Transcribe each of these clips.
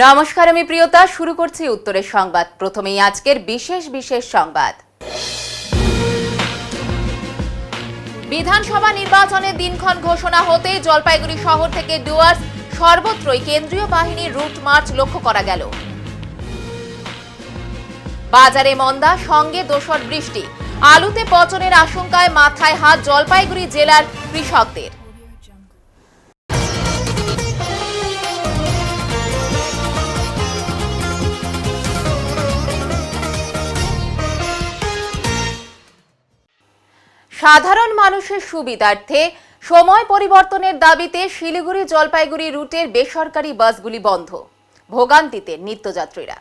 নমস্কার, আমি প্রিয়তা। শুরু করছি উত্তরের সংবাদ। প্রথমেই আজকের বিশেষ সংবাদ। বিধানসভা নির্বাচনের দিনক্ষণ ঘোষণা হতেই জলপাইগুড়ি শহর থেকে ডুয়ার্স সর্বত্রই কেন্দ্রীয় বাহিনীর রুট মার্চ লক্ষ্য করা গেল। বাজারে মন্দা, সঙ্গে দোসর বৃষ্টি, আলুতে পচনের আশঙ্কায় মাথায় হাত জলপাইগুড়ি জেলার কৃষকদের। সাধারণ মানুষের সুবিধার্থে সময় পরিবর্তনের দাবিতে শিলিগুড়ি জলপাইগুড়ি রুটের বেসরকারি বাসগুলি বন্ধ। ভোগান্তিতে নিত্যযাত্রীরা।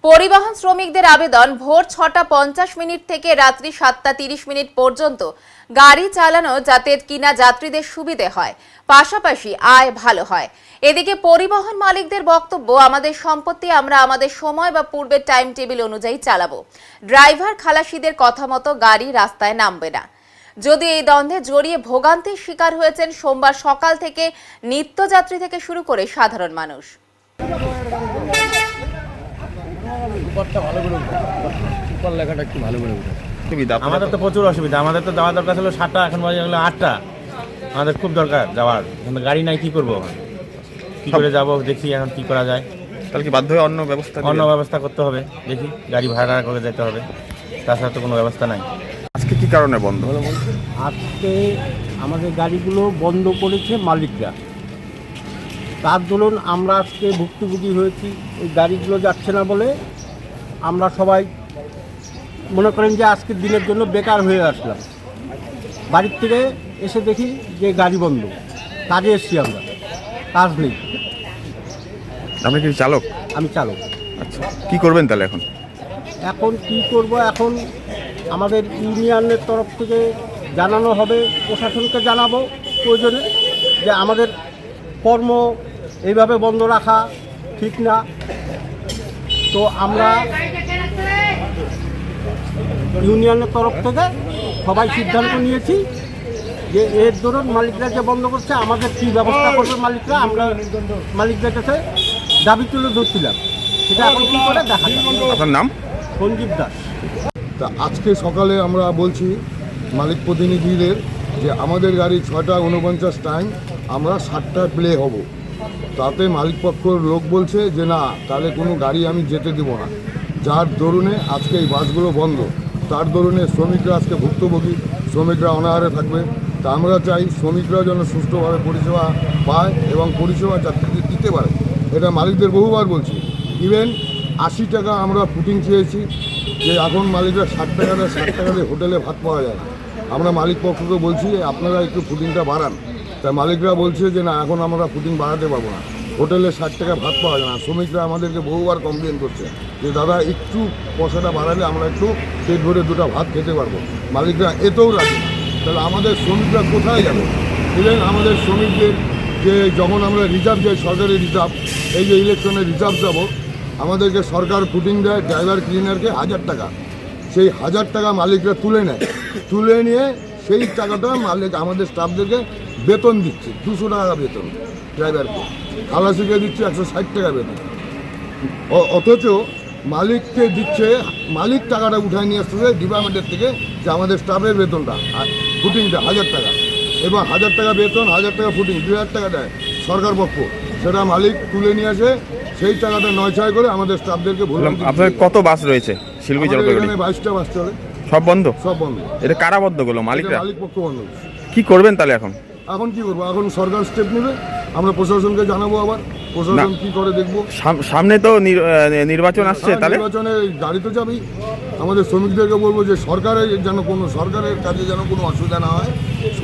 পরিবহন শ্রমিকদের আবেদন, ভোর 6:50 থেকে রাত্রি 7:30 পর্যন্ত গাড়ি চালানো যাতে কিনা যাত্রীদের সুবিধে হয়, পাশাপাশি আয় ভালো হয়। এদিকে পরিবহন মালিকদের বক্তব্য, আমাদের সম্পত্তি, আমরা আমাদের সময় বা পূর্বের টাইম টেবিল অনুযায়ী চালাবো। ড্রাইভার খালাসিদের কথা মতো গাড়ি রাস্তায় নামবে না। যদি এই দ্বন্দ্বে জড়িয়ে ভোগান্তির শিকার হয়েছেন সোমবার সকাল থেকে নিত্যযাত্রী থেকে শুরু করে সাধারণ মানুষ। আমাদের তো প্রচুর অসুবিধা। আমাদের তো যাওয়া দরকার ছিল 7টা, এখন বাজে হলো 8টা। আমাদের খুব দরকার যাওয়ার, কিন্তু গাড়ি নাই, কি করবো, কি করে যাবো, দেখি এখন কি করা যায়। তাহলে কি বাধ্য হয়ে অন্য ব্যবস্থা করতে হবে, দেখি গাড়ি ভাড়া করে যেতে হবে, তাছাড়া তো কোনো ব্যবস্থা নাই। আজকে কি কারণে বন্ধ হলো? আজকে আমাদের গাড়িগুলো বন্ধ করেছে মালিকরা, তার দরুন আমরা আজকে ভুক্তভোগী হয়েছি। এই গাড়িগুলো যাচ্ছে না বলে আমরা সবাই মনে করেন যে আজকের দিনের জন্য বেকার হয়ে আসলাম। বাড়ির থেকে এসে দেখি যে গাড়ি বন্ধ, কাজে এসছি আমরা, কাজ নেই। আপনি কি চালক? আমি চালক। আচ্ছা, কি করবেন তাহলে এখন? এখন কি করব, এখন আমাদের ইউনিয়নের তরফ থেকে জানানো হবে, প্রশাসনকে জানাবো প্রয়োজনে, যে আমাদের কর্ম এইভাবে বন্ধ রাখা ঠিক না। তো আমরা ইউনিয়নের তরফ থেকে সবাই সিদ্ধান্ত নিয়েছি যে এর দরুন মালিকরা যে বন্ধ করছে, আমাদের কী ব্যবস্থা করবে মালিকরা, আমরা মালিকদের কাছে দাবি তুলে ধরছিলাম। সেটা এখন কী করে দেখা যাবে। আপনার নাম? সঞ্জীব দাস। তা আজকে সকালে আমরা বলছি মালিক প্রতিনিধিদের যে আমাদের গাড়ি 6:49 টাইম, আমরা 7টায় প্লে হব। তাতে মালিকপক্ষর লোক বলছে যে না, তাহলে কোনো গাড়ি আমি যেতে দেব না, যার দরুনে আজকে এই বাসগুলো বন্ধ। তার দরুনে শ্রমিকরা আজকে ভুক্তভোগী, শ্রমিকরা অনাহারে থাকবে। তা আমরা চাই শ্রমিকরা যেন সুষ্ঠুভাবে পরিষেবা পায় এবং পরিষেবা যাত্রীদের দিতে পারে। এটা মালিকদের বহুবার বলছি। ইভেন 80 টাকা আমরা ফুটিং চেয়েছি, যে এখন মালিকরা 60 টাকাতে হোটেলে ভাত পাওয়া যায় না। আমরা মালিক পক্ষকে বলছি আপনারা একটু ফুটিংটা বাড়ান। তাই মালিকরা বলছে যে না, এখন আমরা ফুটিং বাড়াতে পারবো না, হোটেলে 60 টাকা ভাত পাওয়া যায় না। শ্রমিকরা আমাদেরকে বহুবার কমপ্লেন করছে যে দাদা একটু পয়সাটা বাড়ালে আমরা একটু পেট ভরে দুটো ভাত খেতে পারবো। মালিকরা এতেও রাজি না। তাহলে আমাদের শ্রমিকরা কোথায় যাবে? ইভেন আমাদের শ্রমিকদের যে যখন আমরা রিজার্ভ যাই, সরকারি রিজার্ভ, এই যে ইলেকশনের রিজার্ভ যাব, আমাদেরকে সরকার ফুটিং দেয় ড্রাইভার ক্লিনারকে 1000 টাকা। সেই 1000 টাকা মালিকরা তুলে নেয়, তুলে নিয়ে সেই টাকাটা মালিক আমাদের স্টাফদেরকে বেতন দিচ্ছে। 200 টাকা বেতন ড্রাইভারকে, খালাসিকে দিচ্ছে 160 টাকা বেতন। অথচ মালিককে দিচ্ছে, মালিক টাকাটা উঠায় নিয়ে আসতেছে ডিপার্টমেন্টের থেকে, যে আমাদের স্টাফের বেতনটা ফুটিংটা 1000 টাকা, এবং 1000 টাকা বেতন, 1000 টাকা ফুটিং, 2000 টাকা দেয় সরকার পক্ষ। সেটা মালিক তুলে নিয়ে আসে, সেই টাকাটা 9-6 করে আমাদের স্টাফদেরকে বললাম। আপনার কত বাস রয়েছে শিলিগুড়ি জলপাইগুড়ি? 22টা বাস চলে। সব বন্ধ? সব বন্ধ। এটা কারা বন্ধ করলো? মালিকরা? মালিক পক্ষ বন্ধ। কি করবেন তাহলে এখন? এখন কি করবো? এখন সরকার স্টেপ নেবে, আমরা প্রশাসনকে জানাবো, আবার প্রশাসন কি করে দেখবো। সামনে তো নির্বাচন আসছে, তাহলে নির্বাচনে গাড়ি তো যাবেই। আমাদের শ্রমিকদেরকে বলবো যে সরকারের যেন সরকারের কাজে যেন কোনো অসুবিধা না হয়,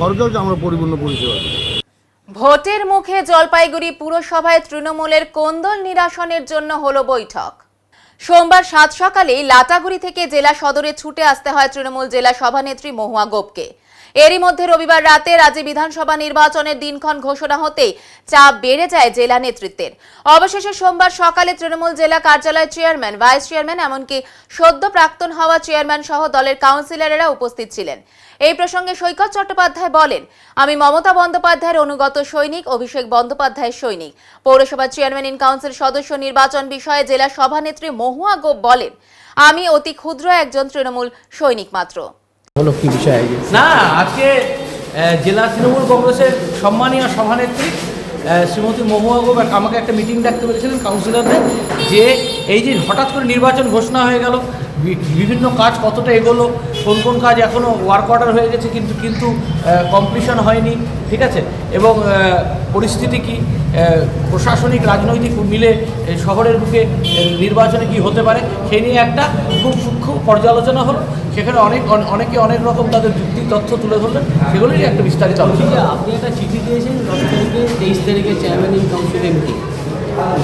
সরকারকে আমরা পরিপূর্ণ পরিষেবা দেব। ভোটের মুখে জলপাইগুড়ি পুরসভায় তৃণমূলের কোন্দল নিরসনের জন্য হলো বৈঠক। সোমবার 7 সকালেই লাটাগুড়ি থেকে জেলা সদরে ছুটে আসতে হয় তৃণমূল জেলা সভানেত্রী মহুয়া গোপকে। এরই মধ্যে রবিবার রাতে রাজ্যে বিধানসভা নির্বাচনের দিনক্ষণ ঘোষণা হতেই চাপ বেড়ে যায় জেলা নেতৃত্বের। অবশেষে সোমবার সকালে তৃণমূল জেলা কার্যালয়ের চেয়ারম্যান, ভাইস চেয়ারম্যান, এমনকি সদ্য প্রাক্তন হওয়া চেয়ারম্যান সহ দলের কাউন্সিলরেরা উপস্থিত ছিলেন। এই প্রসঙ্গে সৈকত চট্টোপাধ্যায় বলেন, আমি মমতা বন্দ্যোপাধ্যায়ের অনুগত সৈনিক, অভিষেক বন্দ্যোপাধ্যায়ের সৈনিক। পৌরসভা চেয়ারম্যান ইন কাউন্সিল সদস্য নির্বাচন বিষয়ে জেলা সভানেত্রী মহুয়া গোপ বলেন, আমি অতি ক্ষুদ্র একজন তৃণমূল সৈনিক মাত্র। না, আজকে জেলা তৃণমূল কংগ্রেসের সম্মানীয় সভানেত্রী শ্রীমতী মহুয়া গোপ আমাকে একটা মিটিং ডাকতে বলেছিলেন কাউন্সিলরদের, যে এই যে হঠাৎ করে নির্বাচন ঘোষণা হয়ে গেল, বিভিন্ন কাজ কতটা এগোলো, কোন কোন কাজ এখনও ওয়ার্ক অর্ডার হয়ে গেছে কিন্তু কমপ্লিশন হয়নি, ঠিক আছে, এবং পরিস্থিতি কি, প্রশাসনিক রাজনৈতিক মিলে শহরের বুকে নির্বাচনে কি হতে পারে সেই নিয়ে একটা খুব সূক্ষ্ম পর্যালোচনা হলো। সেখানে অনেকে অনেক রকম তাদের যুক্তি তথ্য তুলে ধরলেন, সেগুলোই একটা বিস্তারিত আলোচনা। আপনি একটা চিঠি দিয়েছেন 10 তারিখে, 23 তারিখে চেয়ারম্যান ইন কাউন্সিলের মিটিং,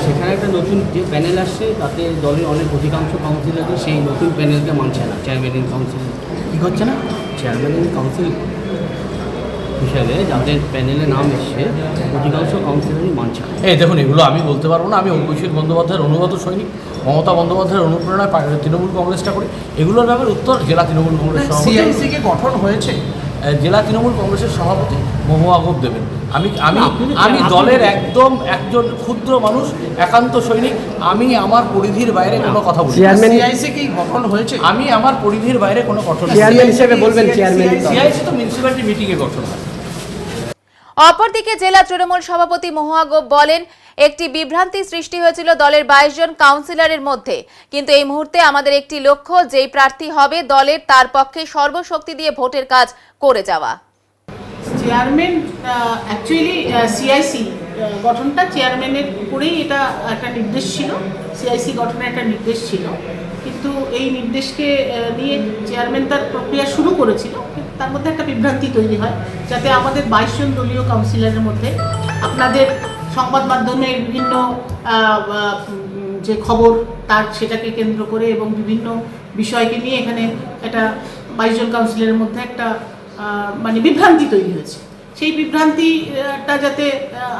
সেখানে একটা নতুন যে প্যানেল আসছে তাতে দলের অনেক অধিকাংশ কাউন্সিলরদের সেই নতুন প্যানেলকে মানছে না। চেয়ারম্যান ইন কাউন্সিল কী করছে না? চেয়ারম্যান ইন কাউন্সিল হিসাবে যাদের প্যানেলে নাম এসছে অধিকাংশ কাউন্সিলরই মানছে না। দেখুন, এগুলো আমি বলতে পারবো না। আমি অভিষেক বন্দ্যোপাধ্যায়ের অনুগত সৈনিক, মমতা বন্দ্যোপাধ্যায়ের অনুপ্রেরণায় তৃণমূল কংগ্রেসটা করি। এগুলোর ব্যাপারে উত্তর জেলা তৃণমূল কংগ্রেস সিআইসিকে গঠন হয়েছে, জেলা তৃণমূল কংগ্রেসের সভাপতি মহুয়া গোপ দেবেন। আমি দলের একজন ক্ষুদ্র মানুষ, একান্ত সৈনিক। আমি আমার পরিধির বাইরে কোনো কথা বলি না। সিআইসি কি গঠন হয়েছে? আমি আমার পরিধির বাইরে কোনো গঠন, চেয়ারম্যান হিসেবে বলবেন, চেয়ারম্যান সিআইসি তো মিউনিসিপ্যালিটি মিটিংয়ে গঠন হয়। অপরদিকে জেলা তৃণমূল সভাপতি মহুয়া গোপ বলেন, একটি বিভ্রান্তি সৃষ্টি হয়েছিল দলের 22 জন কাউন্সিলরের মধ্যে, কিন্তু এই মুহূর্তে আমাদের একটি লক্ষ্য, যেই প্রার্থী হবে দলের তার পক্ষে সর্বশক্তি দিয়ে ভোটের কাজ করে যাওয়া। চেয়ারম্যান অ্যাকচুয়ালি সিআইসি গঠনটা চেয়ারম্যানের উপরেই এটা একটা নির্দেশ ছিল, সিআইসি গঠনের একটা নির্দেশ ছিল, কিন্তু এই নির্দেশকে নিয়ে চেয়ারম্যান তার প্রক্রিয়া শুরু করেছিল। তার মধ্যে একটা বিভ্রান্তি তৈরি হয়, যাতে আমাদের 22 জন দলীয় কাউন্সিলরের মধ্যে আপনাদের সংবাদ মাধ্যমের বিভিন্ন যে খবর তার সেটাকে কেন্দ্র করে এবং বিভিন্ন বিষয়কে নিয়ে এখানে একটা 22 জন কাউন্সিলরের মধ্যে একটা মানে বিভ্রান্তি তৈরি হয়েছে। সেই বিভ্রান্তিটা যাতে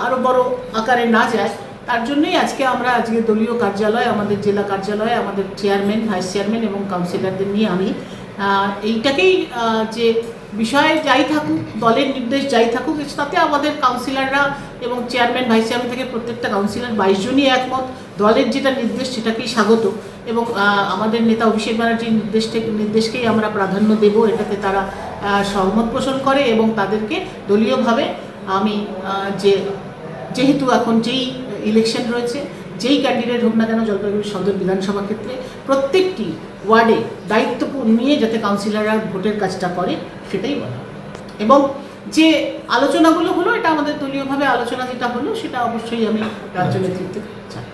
আরও বড় আকারে না যায়, তার জন্যই আজকে দলীয় কার্যালয়, আমাদের জেলা কার্যালয়ে আমাদের চেয়ারম্যান, ভাইস চেয়ারম্যান এবং কাউন্সিলরদের নিয়ে আমি এইটাকেই যে বিষয় যাই থাকুক, দলের নির্দেশ যাই থাকুক, তাতে আমাদের কাউন্সিলররা এবং চেয়ারম্যান, ভাইস চেয়ারম্যান থেকে প্রত্যেকটা কাউন্সিলর 22 জনই একমত। দলের যেটা নির্দেশ সেটাকেই স্বাগত এবং আমাদের নেতা অভিষেক ব্যানার্জির নির্দেশকেই আমরা প্রাধান্য দেব, এটাতে তারা সহমত পোষণ করে এবং তাদেরকে দলীয়ভাবে আমি যেহেতু এখন যেই ইলেকশন রয়েছে, যেই ক্যান্ডিডেট হোক না কেন জলপাইগুড়ি সদর বিধানসভা ক্ষেত্রে প্রত্যেকটি ওয়ার্ডে দায়িত্ব নিয়ে যাতে কাউন্সিলররা ভোটের কাজটা করে সেটাই বলা। এবং যে আলোচনাগুলো হলো, এটা আমাদের দলীয়ভাবে আলোচনা যেটা হলো সেটা অবশ্যই আমি রাজ্য নেতৃত্বে চাই।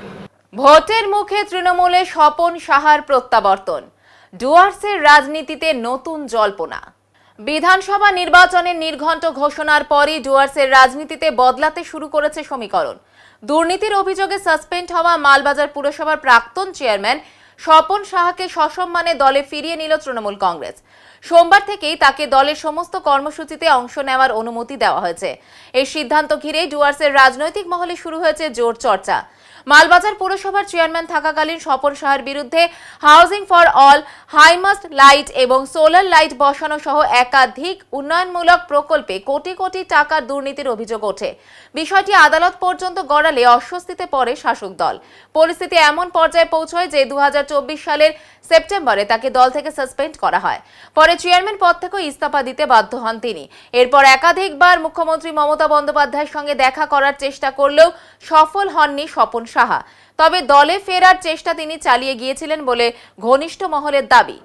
ভোটের মুখে তৃণমূলে স্বপন সাহার প্রত্যাবর্তন, ডুয়ার্সের রাজনীতিতে নতুন জল্পনা। বিধানসভা নির্বাচনের নির্ঘণ্ট ঘোষণার পরই ডুয়ার্সের রাজনীতিতে বদলাতে শুরু করেছে সমীকরণ। দুর্নীতির অভিযোগে সাসপেন্ড হওয়া মালবাজার পুরসভার প্রাক্তন চেয়ারম্যান স্বপন সাহাকে সসম্মানে দলে ফিরিয়ে নিল তৃণমূল কংগ্রেস। সোমবার থেকেই তাকে দলের সমস্ত কর্মসূচিতে অংশ নেওয়ার অনুমতি দেওয়া হয়েছে। এই সিদ্ধান্ত ঘিরে ডুয়ার্সের রাজনৈতিক মহলে শুরু হয়েছে জোর চর্চা। মালবাজার পুরসভার চেয়ারম্যান থাকাকালীন স্বপন সাহার বিরুদ্ধে housing for all, high mast light এবং সোলার লাইট বসানো সহ একাধিক উন্নয়নমূলক প্রকল্পে কোটি কোটি টাকার দুর্নীতির অভিযোগ ওঠে। বিষয়টি আদালত পর্যন্ত গড়ালে অস্বস্তিতে পড়ে শাসক দল। পরিস্থিতি এমন পর্যায়ে পৌঁছয় যে 2024 সালের সেপ্টেম্বরে তাকে দল থেকে সাসপেন্ড করা হয়। পরে চেয়ারম্যান পদ থেকে ইস্তফা দিতে বাধ্য হন তিনি। এরপর একাধিকবার মুখ্যমন্ত্রী মমতা বন্দ্যোপাধ্যায়ের সঙ্গে দেখা করার চেষ্টা করলেও সফল হননি স্বপন সাহা। তবে দলে ফেরার চেষ্টা তিনি চালিয়ে গিয়েছিলেন বলে ঘনিষ্ঠ মহলের দাবি।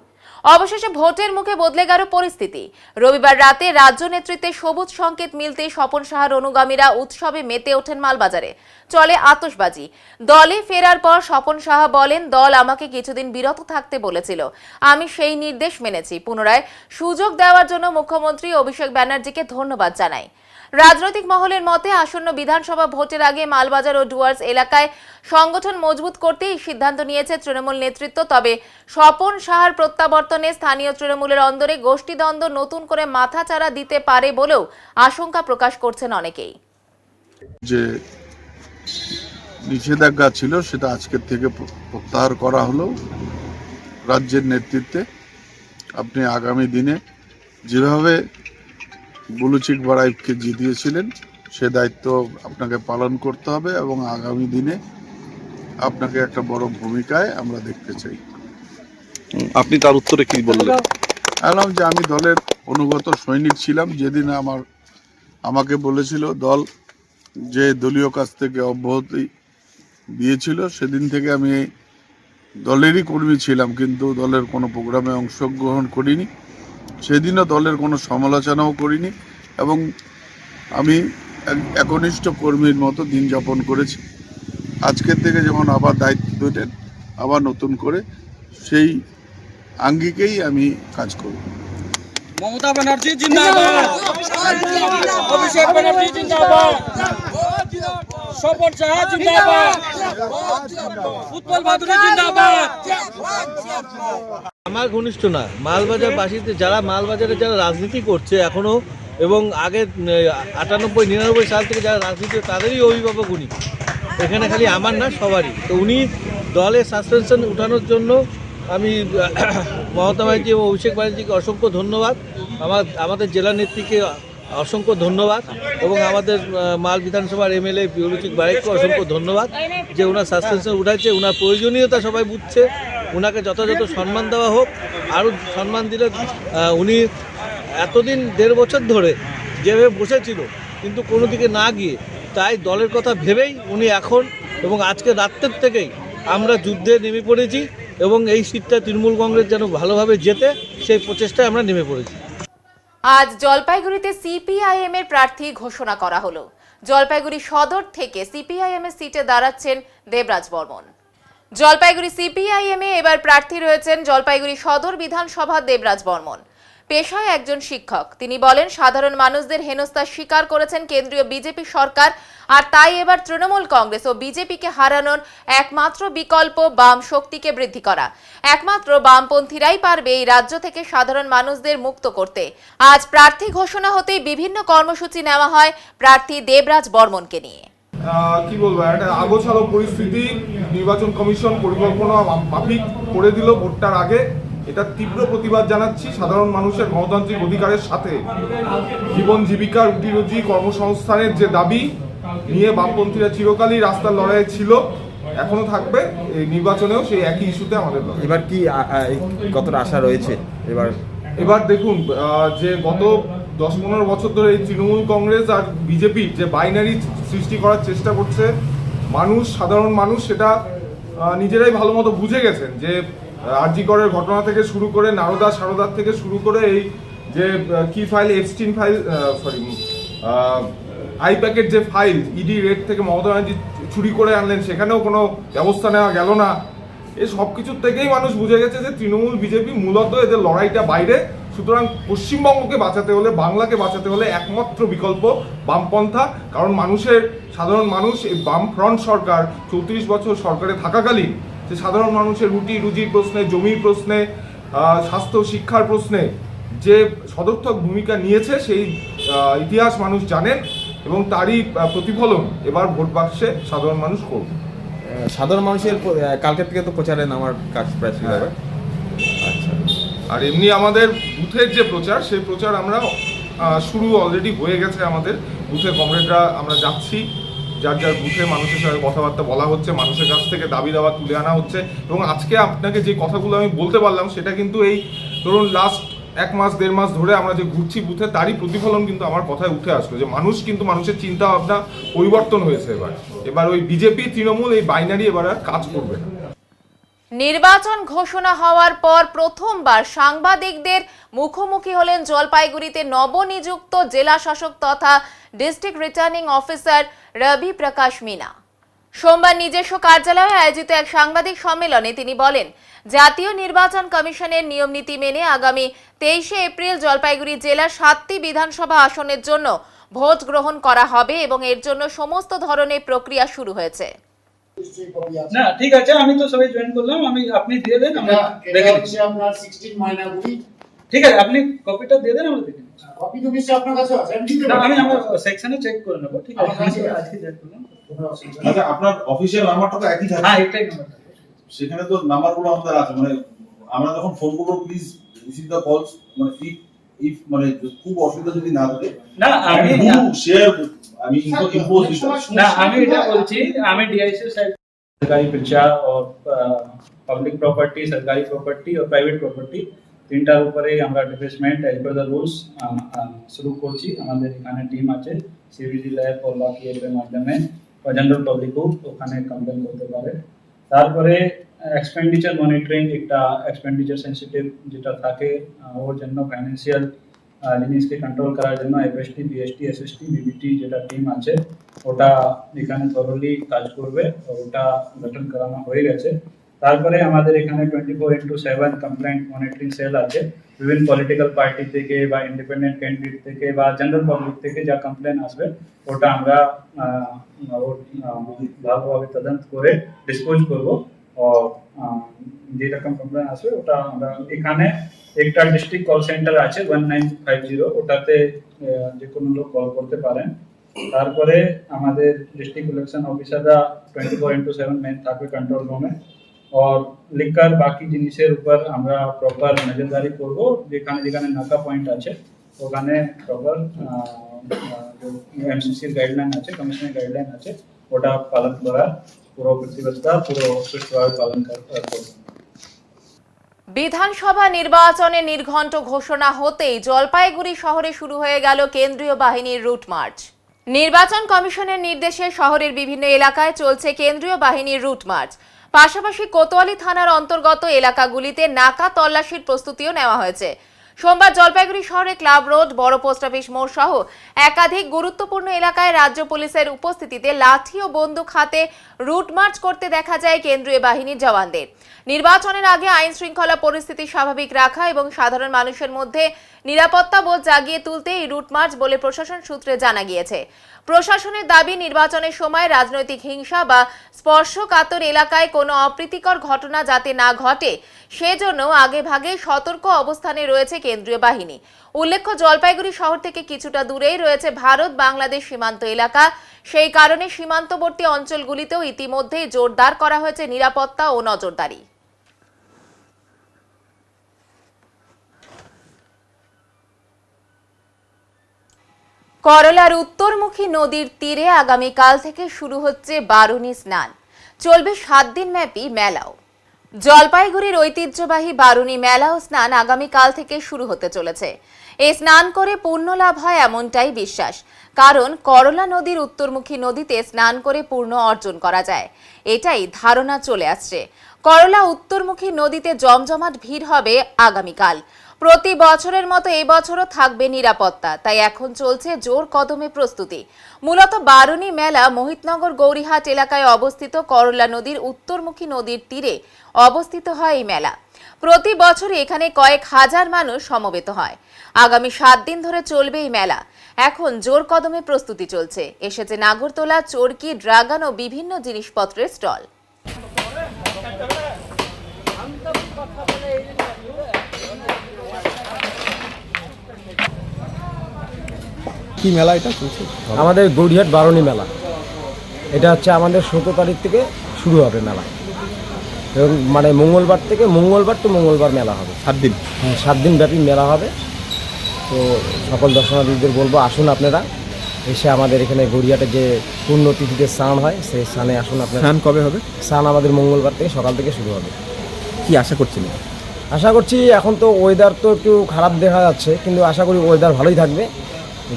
অবশেষে ভোটের মুখে বদলে গেল পরিস্থিতি। রবিবার রাতে রাজ্য নেতৃত্বে সবুজ সংকেত মিলতেই স্বপন সাহার অনুগামীরা উৎসবে মেতে ওঠেন মালবাজারে। চলে আতশবাজি। দলে ফেরার পর স্বপন সাহা বলেন, দল আমাকে কিছুদিন বিরত থাকতে বলেছিল, আমি সেই নির্দেশ মেনেছি। পুনরায় সুযোগ দেওয়ার জন্য মুখ্যমন্ত্রী অভিষেক ব্যানার্জিকে ধন্যবাদ জানাই। রাজনৈতিক মহলের মতে আসন্ন বিধানসভা ভোটের আগে মালবাজার ও ডুয়ার্স এলাকায় সংগঠন মজবুত করতে এই সিদ্ধান্ত নিয়েছে তৃণমূল নেতৃত্ব। তবে স্বপন সাহার প্রত্যাবর্তনে স্থানীয় তৃণমূলের অন্দরে গোষ্ঠীদ্বন্দ্ব নতুন করে মাথাচাড়া দিতে পারে বলেও আশঙ্কা প্রকাশ করছেন অনেকেই। যে নিষেধাজ্ঞা ছিল সেটা আজকের থেকে প্রত্যাহার করা হলো রাজ্যের নেতৃত্বে। আপনি আগামী দিনে যেভাবে বুলুচিক বারাইবকে জিতিয়েছিলেন সে দায়িত্ব আপনাকে পালন করতে হবে এবং আগামী দিনে আপনাকে একটা বড় ভূমিকায় আমরা দেখতে চাই। আপনি তার উত্তরে কি বললেন? বললাম যে আমি দলের অনুগত সৈনিক ছিলাম। যেদিন আমাকে বলেছিল দল যে দলীয় কাজ থেকে অব্যাহতি দিয়েছিল সেদিন থেকে আমি দলেরই কর্মী ছিলাম, কিন্তু দলের কোনো প্রোগ্রামে অংশগ্রহণ করিনি। সেদিনও দলের কোনো সমালোচনাও করিনি এবং আমি একনিষ্ঠ কর্মীর মতো দিন যাপন করেছি। আজকের থেকে যখন আবার দায়িত্ব দিলেন আবার নতুন করে সেই আঙ্গিকেই আমি কাজ করব। মমতা ব্যানার্জি জিন্দাবাদ, অভিষেক ব্যানার্জি জিন্দাবাদ, স্বপন সাহা জিন্দাবাদ, উৎপল ভাদুরী জিন্দাবাদ। আমার ঘনিষ্ঠ না, মালবাজারবাসীতে যারা মালবাজারে যারা রাজনীতি করছে এখনো এবং আগে 98-99 সাল থেকে যারা রাজনীতি তাদেরই অভিভাবক উনি। এখানে খালি আমার না, সবারই। তো উনি দলের সাসপেনশন উঠানোর জন্য আমি মমতা ব্যানার্জি এবং অভিষেক ব্যানার্জিকে অসংখ্য ধন্যবাদ, আমাদের জেলা নেত্রীকে অসংখ্য ধন্যবাদ এবং আমাদের মাল বিধানসভার এমএলএ বুলুচিক বারাইবকে অসংখ্য ধন্যবাদ যে ওনার সাসপেনশন উঠাচ্ছে। ওনার প্রয়োজনীয়তা সবাই বুঝছে, ওনাকে যথাযথ সম্মান দেওয়া হোক। আরও সম্মান দিলে উনি এতদিন 1.5 বছর ধরে যেভাবে বসেছিল কিন্তু কোনো দিকে না গিয়ে, তাই দলের কথা ভেবেই উনি এখন এবং আজকে রাত্রের থেকেই আমরা যুদ্ধে নেমে পড়েছি এবং এই সিটটা তৃণমূল কংগ্রেস যেন ভালোভাবে জেতে সেই প্রচেষ্টায় আমরা নেমে পড়েছি। আজ জলপাইগুড়িতে সিপিআইএম এর প্রার্থী ঘোষণা করা হলো। জলপাইগুড়ি সদর থেকে সিপিআইএম এর সিটে দাঁড়াচ্ছেন দেবরাজ বর্মন। জলপাইগুড়ি সিপিআইএম এ এবার প্রার্থী রয়েছেন জলপাইগুড়ি সদর বিধানসভা দেবরাজ বর্মন। পেশায় একজন শিক্ষক। তিনি বলেন, সাধারণ মানুষদের হেনস্থার শিকার করেছেন কেন্দ্রীয় বিজেপি সরকার, আর তাই এবার তৃণমূল কংগ্রেস ও বিজেপিকে হারানোর একমাত্র বিকল্প বাম শক্তিকে বৃদ্ধি করা। একমাত্র বামপন্থীরাই পারবে এই রাজ্য থেকে সাধারণ মানুষদের মুক্ত করতে। আজ প্রার্থী ঘোষণা হতেই বিভিন্ন কর্মসূচি নেওয়া হয় প্রার্থী দেবরাজ বর্মনকে নিয়ে। কি বলবো, একটা আগোছালো পরিস্থিতি নির্বাচন কমিশন পরিকল্পনা মাফিক করে দিল ভোটটার আগে। এটা তীব্র প্রতিবাদ জানাচ্ছি। সাধারণ মানুষের গণতান্ত্রিক অধিকারের সাথে জীবন জীবিকা, রুটি রুজি, কর্মসংস্থানের যে দাবি নিয়ে বামপন্থীরা চিরকালই রাস্তার লড়াইয়ে ছিল, এখনো থাকবে। এই নির্বাচনেও সেই একই ইস্যুতে আমাদের লড়াই। এবার কি কতটা আশা রয়েছে? এবার দেখুন, যে গত 10-15 বছর ধরে এই তৃণমূল কংগ্রেস আর বিজেপির যে বাইনারি সৃষ্টি করার চেষ্টা করছে, সাধারণ মানুষ সেটা নিজেরাই ভালো মতো বুঝে গেছেন। যে আরজি করের ঘটনা থেকে শুরু করে নারদা সারদার থেকে শুরু করে এই যে কি ফাইল, এপস্টিন ফাইল, আইপ্যাকের যে ফাইল ইডি রেড থেকে মমতা ব্যানার্জি চুরি করে আনলেন, সেখানেও কোনো ব্যবস্থা নেওয়া গেল না। এই সব কিছুর থেকেই মানুষ বুঝে গেছে যে তৃণমূল বিজেপি মূলত এদের লড়াইটা বাইরে। সুতরাং পশ্চিমবঙ্গকে বাঁচাতে হলে, বাংলাকে বাঁচাতে হলে একমাত্র বিকল্প বামপন্থা। কারণ সাধারণ মানুষ এই বামফ্রন্ট সরকার 34 বছর সরকারে থাকাকালীন যে সাধারণ মানুষের রুটি রুজির প্রশ্নে, জমির প্রশ্নে, স্বাস্থ্য শিক্ষার প্রশ্নে যে সদর্থক ভূমিকা নিয়েছে সেই ইতিহাস মানুষ জানেন এবং তারই প্রতিফলন এবার ভোট বাক্সে সাধারণ মানুষ করবে। সাধারণ মানুষের কালকে থেকে তো প্রচারে নামার কাজ প্রায় শুরু হবে। আচ্ছা, আর এমনি আমাদের বুথের যে প্রচার, সেই প্রচার আমরা শুরু অলরেডি হয়ে গেছে। আমাদের বুথে কমরেডরা আমরা যাচ্ছি, যার যার বুথে মানুষের সঙ্গে কথাবার্তা বলা হচ্ছে, মানুষের কাছ থেকে দাবি দাওয়া তুলে আনা হচ্ছে। এবং আজকে আপনাকে যে কথাগুলো আমি বলতে পারলাম সেটা কিন্তু এই ধরুন লাস্ট 1-1.5 মাস ধরে আমরা যে ঘুরছি বুথে, তারই প্রতিফলন কিন্তু আমার কথায় উঠে আসলো যে মানুষের চিন্তা ভাবনা পরিবর্তন হয়েছে। এবার ওই বিজেপি তৃণমূল এই বাইনারি এবার আর কাজ করবে না। নির্বাচন ঘোষণা হওয়ার পর প্রথমবার সাংবাদিকদের মুখোমুখি হলেন জলপাইগুড়িতে নবনিযুক্ত জেলা শাসক তথা ডিস্ট্রিক্ট রিটার্নিং অফিসার রবি প্রকাশ মিনা। সোমবার নিজস্ব কার্যালয়ে আয়োজিত এক সাংবাদিক সম্মেলনে তিনি বলেন, জাতীয় নির্বাচন কমিশনের নিয়মনীতি মেনে আগামী 23শে এপ্রিল জলপাইগুড়ি জেলার 7টি বিধানসভা আসনের জন্য ভোট গ্রহণ করা হবে এবং এর জন্য সমস্ত ধরনের প্রক্রিয়া শুরু হয়েছে। না ঠিক আছে, আমি তো সবাই জয়েন করলাম, আপনি দিয়ে দেন, আমরা দেখে নিচ্ছি। আপনার 16 ময়নাগুড়ি, ঠিক আছে, আপনি কপিটা দিয়ে দেন, আমরা দেখে নিচ্ছি। কপি তো নিশ্চয়ই আপনার কাছে আছে, আমি দিতে না, পারি। আমি আমার সেকশনে চেক করে নেব। ঠিক আছে, আজকে চেক করলাম। আচ্ছা, আপনার অফিসিয়াল নাম্বারটা তো একই থাকে? হ্যাঁ, একটাই নাম্বার থাকে। সেখানে তো নাম্বারগুলো আমাদের আছে, মানে আমরা যখন ফোন করবো প্লিজ রিসিভ দ্য কলস, মানে ইফ মানে খুব অসুবিধা যদি না থাকে, না আমি শেয়ার, আমি ইম্পোজ না, আমি এটা বলছি, আমি ডিআইসি সাইড सरकारी प्रचार और पब्लिक प्रॉपर्टी, सरकारी प्रॉपर्टी और प्राइवेट प्रॉपर्टी তিনটার উপরে আমরা displacement as per the rules শুরু করছি। আমাদের এখানে টিম আছে, সিভিজি ল্যাব ও লকি এর মাধ্যমে জেনারেল পাবলিকও ওখানে কমপ্লেন করতে পারে। তারপরে এক্সপেন্ডিচার মনিটরিং, একটা এক্সপেন্ডিচার সেন্সিটিভ যেটা থাকে ওর জন্য ফাইন্যান্সিয়াল জিনিসকে কন্ট্রোল করার জন্য এফএসটি, বিএসটি, এসএসটি, বিবিটি যেটা টিম আছে ওটা এখানে থরলি কাজ করবে, ওটা গঠন করানো হয়ে গেছে। তারপরে আমাদের এখানে 24/7 কমপ্লেন্ট মনিটরিং সেল আছে। বিভিন্ন পলিটিক্যাল পার্টি থেকে বা ইন্ডিপেন্ডেন্ট ক্যান্ডিডেট থেকে বা জেনারেল পাবলিক থেকে যা কমপ্লেন আসবে ওটা আমরা ভালোভাবে তদন্ত করে ডিসপোজ করব। যেরকম কমপ্লেন আসবে ওটা আমরা এখানে একটা ডিস্ট্রিক্ট কল সেন্টার আছে 1950, ওটাতে যে কোনো লোক কল করতে পারেন। তারপরে আমাদের ডিস্ট্রিক্ট ইলেকশন অফিসাররা 24/7 মেন থাকবে কন্ট্রোল রুমে। और লিকার বাকি জিনিসের উপর আমরা প্রপার নজরদারি করব। যেখানে যেখানে নাকা পয়েন্ট আছে ওখানে প্রপার এমসিসির গাইডলাইন আছে, কমিশনের গাইডলাইন আছে, ওটা পালন করার পুরো ব্যবস্থা পুরো সুষ্ঠুভাবে পালন করব। বিধানসভা নির্বাচনে নির্ঘণ্ট ঘোষণা হতেই জলপাইগুড়ি শহরে শুরু হয়ে গেল কেন্দ্রীয় বাহিনীর রুট মার্চ। নির্বাচন কমিশনের নির্দেশে শহরের বিভিন্ন এলাকায় চলছে কেন্দ্রীয় বাহিনীর রুট মার্চ। পাশাপাশি কোতোয়ালি থানার অন্তর্গত এলাকাগুলিতে নাকা তল্লাশির প্রস্তুতিও নেওয়া হয়েছে। সোমবার জলপাইগুড়ি শহরে ক্লাব রোড, বড় পোস্ট অফিস মোড় সহ একাধিক গুরুত্বপূর্ণ এলাকায় রাজ্য পুলিশের উপস্থিতিতে লাঠি ও বন্দুক হাতে রুট মার্চ করতে দেখা যায় কেন্দ্রীয় বাহিনীর জওয়ানদের। নির্বাচনের আগে আইন শৃঙ্খলা পরিস্থিতি স্বাভাবিক রাখা এবং সাধারণ মানুষের মধ্যে নিরাপত্তা বোধ জাগিয়ে তুলতে এই রুট মার্চ বলে প্রশাসন সূত্রে জানা গিয়েছে। প্রশাসনের দাবি, নির্বাচনের সময় রাজনৈতিক হিংসা বা স্পর্শকাতর এলাকায় কোনো অপ্রীতিকর ঘটনা যাতে না ঘটে সেজন্য আগেভাগে সতর্ক অবস্থানে রয়েছে কেন্দ্রীয় বাহিনী। উল্লেখ্য, জলপাইগুড়ি শহর থেকে কিছুটা দূরেই রয়েছে ভারত বাংলাদেশ সীমান্ত এলাকা। সেই কারণে সীমান্তবর্তী অঞ্চলগুলিতেও ইতিমধ্যেই জোরদার করা হয়েছে নিরাপত্তা ও নজরদারি। করলার উত্তরমুখী নদীর তীরে আগামীকাল থেকে শুরু হচ্ছে বারুণী স্নান। চলবে 7 দিন ব্যাপী মেলাও। জলপাইগুড়ির ঐতিহ্যবাহী বারুণী মেলা ও স্নান আগামীকাল থেকে শুরু হতে চলেছে। এই স্নান করে পুণ্য লাভ হয় এমনটাই বিশ্বাস, কারণ করলা নদীর উত্তরমুখী নদীতে স্নান করে পুণ্য অর্জন করা যায়, এটাই ধারণা চলে আসছে। করলা উত্তরমুখী নদীতে জমজমাট ভিড় হবে আগামীকাল। প্রতি বছরের মতো এই বছরও থাকবে নিরাপত্তা, তাই এখন চলছে জোর কদমে প্রস্তুতি। মূলত বারুণী মেলা মোহিতনগর গৌরীহাট এলাকায় অবস্থিত করলা নদীর উত্তরমুখী নদীর তীরে অবস্থিত হয় এই মেলা। প্রতি বছর এখানে কয়েক হাজার মানুষ সমবেত হয়। আগামী 7 দিন ধরে চলবে এই মেলা। এখন জোর কদমে প্রস্তুতি চলছে। এসেছে নাগরতলা, চরকি, ড্রাগন ও বিভিন্ন জিনিসপত্রের স্টল। কি মেলা এটা চলছে? আমাদের গৌরীহাট বারুণী মেলা, এটা হচ্ছে আমাদের 17 তারিখ থেকে শুরু হবে মেলা, এবং মানে মঙ্গলবার থেকে মঙ্গলবার টু মঙ্গলবার মেলা হবে। 7 দিন? হ্যাঁ, 7 দিন ব্যাপী মেলা হবে। তো সকল দর্শনার্থীদের বলবো, আসুন আপনারা এসে আমাদের এখানে গড়িয়াটে যে পুণ্যতিথিতে স্নান হয় সেই স্নানে আসুন আপনারা। স্নান কবে হবে? স্নান আমাদের মঙ্গলবার থেকে সকাল থেকে শুরু হবে। কি আশা করছেন? আশা করছি, এখন তো ওয়েদার তো একটু খারাপ দেখা যাচ্ছে, কিন্তু আশা করি ওয়েদার ভালোই থাকবে।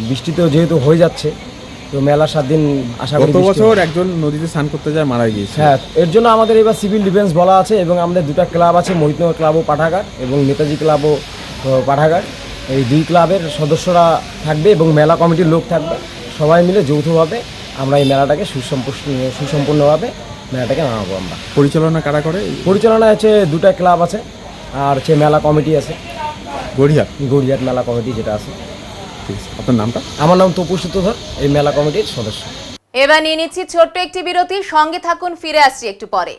বৃষ্টি তো যেহেতু হয়ে যাচ্ছে, তো মেলা 7 দিন আশা করি। গত বছর একজন নদীতে স্নান করতে যায়, মারা গিয়েছে। হ্যাঁ, এর জন্য আমাদের এবার সিভিল ডিফেন্স বলা আছে, এবং আমাদের 2টা ক্লাব আছে, মোহিতনগর ক্লাব ও পাঠাগার এবং নেতাজি ক্লাব ও পাঠাগার। এই 2 ক্লাবের সদস্যরা থাকবে এবং মেলা কমিটির লোক থাকবে। সবাই মিলে যৌথভাবে আমরা এই মেলাটাকে সুসম্পূর্ণভাবে মেলাটাকে আনাবো আমরা। পরিচালনা কারা করে? পরিচালনা আছে 2টা ক্লাব আছে, আর হচ্ছে মেলা কমিটি আছে, গড়িয়াহাট মেলা কমিটি যেটা আছে। প্লিজ আপনার নামটা? আমার নাম তপু সূত্রধর, এই মেলা কমিটির সদস্য। এবার নিয়ে নিচ্ছি ছোট্ট একটি বিরতি, সঙ্গে থাকুন, ফিরে আসছি একটু পরে।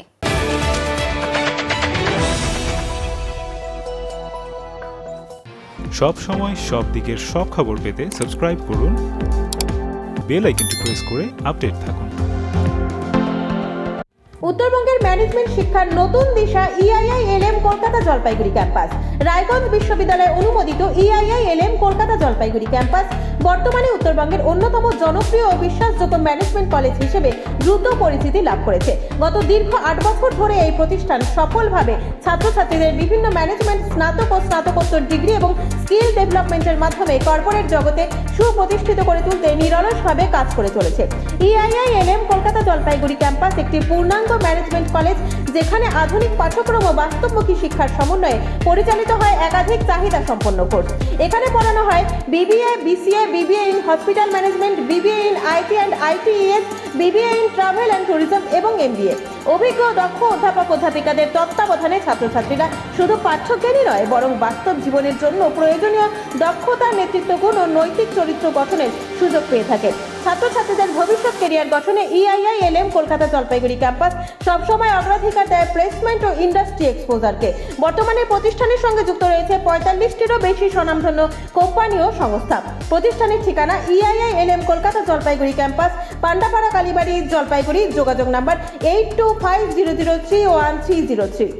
সব সময় সব দিকের সব খবর পেতে সাবস্ক্রাইব করুন, বেল আইকনটি প্রেস করে আপডেট থাকুন। উত্তরবঙ্গের ম্যানেজমেন্ট শিক্ষার নতুন দিশা EIILM কলকাতা জলপাইগুড়ি ক্যাম্পাস। রায়গঞ্জ বিশ্ববিদ্যালয় অনুমোদিত EIILM কলকাতা জলপাইগুড়ি ক্যাম্পাস বর্তমানে উত্তরবঙ্গের অন্যতম জনপ্রিয় ও বিশ্বাসযোগ্য ম্যানেজমেন্ট কলেজ হিসেবে দ্রুত পরিচিতি লাভ করেছে। গত দীর্ঘ 8 বছর ধরে এই প্রতিষ্ঠান সফলভাবে ছাত্রছাত্রীদের বিভিন্ন ম্যানেজমেন্ট স্নাতক ও স্নাতকোত্তর ডিগ্রি এবং স্কিল ডেভেলপমেন্টের মাধ্যমে কর্পোরেট জগতে সুপ্রতিষ্ঠিত করে তুলতে নিরলসভাবে কাজ করে চলেছে। EIILM কলকাতা জলপাইগুড়ি ক্যাম্পাস একটি পূর্ণাঙ্গ ম্যানেজমেন্ট কলেজ, যেখানে আধুনিক পাঠ্যক্রম ও বাস্তবমুখী শিক্ষার সমন্বয়ে পরিচালিত হয় একাধিক চাহিদা সম্পন্ন কোর্স। এখানে পড়ানো হয় BBA, BCA, BBA in hospital management, BBA in IT and ITES, BBA in travel and tourism এবং MBA। অভিজ্ঞ দক্ষ অধ্যাপক অধ্যাপিকাদের তত্ত্বাবধানে ছাত্রছাত্রীরা শুধু পাঠ্যজ্ঞানই নয়, বরং বাস্তব জীবনের জন্য প্রয়োজনীয় দক্ষতা, নেতৃত্বগুণ ও নৈতিক চরিত্র গঠনের সুযোগ পেয়ে থাকে। ছাত্রছাত্রীদের ভবিষ্যৎ ক্যারিয়ার গঠনে EIILM কলকাতা জলপাইগুড়ি ক্যাম্পাস সবসময় অগ্রাধিকার দেয় প্লেসমেন্ট ও ইন্ডাস্ট্রি এক্সপোজারকে। বর্তমানে প্রতিষ্ঠানের সঙ্গে যুক্ত রয়েছে 45টিরও বেশি স্বনামধন্য কোম্পানি ও সংস্থা। প্রতিষ্ঠানের ঠিকানা EIILM কলকাতা জলপাইগুড়ি ক্যাম্পাস, পান্ডাপাড়া, কালীবাড়ি, জলপাইগুড়ি। যোগাযোগ নাম্বার 8250031303।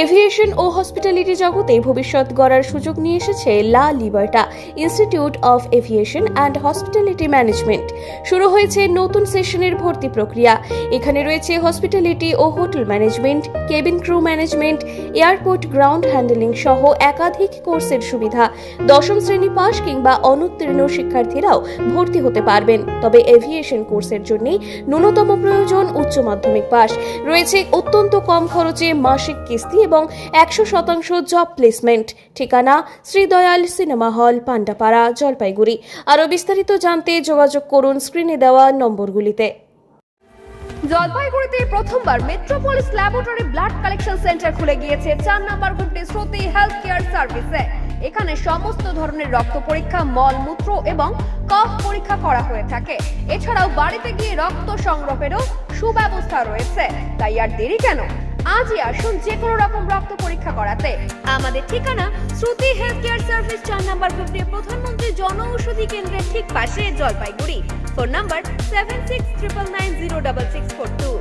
এভিয়েশন ও হসপিটালিটি জগতে ভবিষ্যৎ গড়ার সুযোগ নিয়ে এসেছে La Liberta institute of aviation and hospitality management. শুরু হয়েছে নতুন সেশনের ভর্তি প্রক্রিয়া। এখানে রয়েছে হসপিটালিটি ও hotel management, cabin crew management, airport ground handling সহ একাধিক কোর্সের সুবিধা। 10ম শ্রেণী পাস কিংবা অনুত্তীর্ণ শিক্ষার্থীরাও ভর্তি হতে পারবেন। তবে এভিয়েশন কোর্সের জন্য ন্যূনতম প্রয়োজন উচ্চ মাধ্যমিক পাস। রয়েছে অত্যন্ত কম খরচে মাসিক কিস্তি এবং 100% জব প্লেসমেন্ট। ঠিকানা শ্রীদয়াল সিনেমা হল, পান্ডাপাড়া, জলপাইগুড়ি। আরও বিস্তারিত জানতে যোগাযোগ করুন স্ক্রিনে দেওয়া নম্বরগুলিতে। জলপাইগুড়িতে প্রথমবার metropolis laboratory blood collection centre খুলে গিয়েছে 4 নম্বর গুমটি শ্রুতি হেলথ কেয়ার সার্ভিসে। এখানে সমস্ত ধরনের রক্ত পরীক্ষা, মল মূত্র এবং কফ পরীক্ষা করা হয়ে থাকে। এছাড়াও বাড়িতে গিয়ে রক্ত সংগ্রহেরও সুব্যবস্থা রয়েছে। তাই আর দেরি কেন, আজই আসুন যে কোনো রকম রক্ত পরীক্ষা করাতে। আমাদের ঠিকানা শ্রুতি হেলথ কেয়ার সার্ভিস, 4 নম্বর গুমটি, প্রধানমন্ত্রী জনঔষধি কেন্দ্রের ঠিক পাশে, জলপাইগুড়ি। Phone number 7699906642।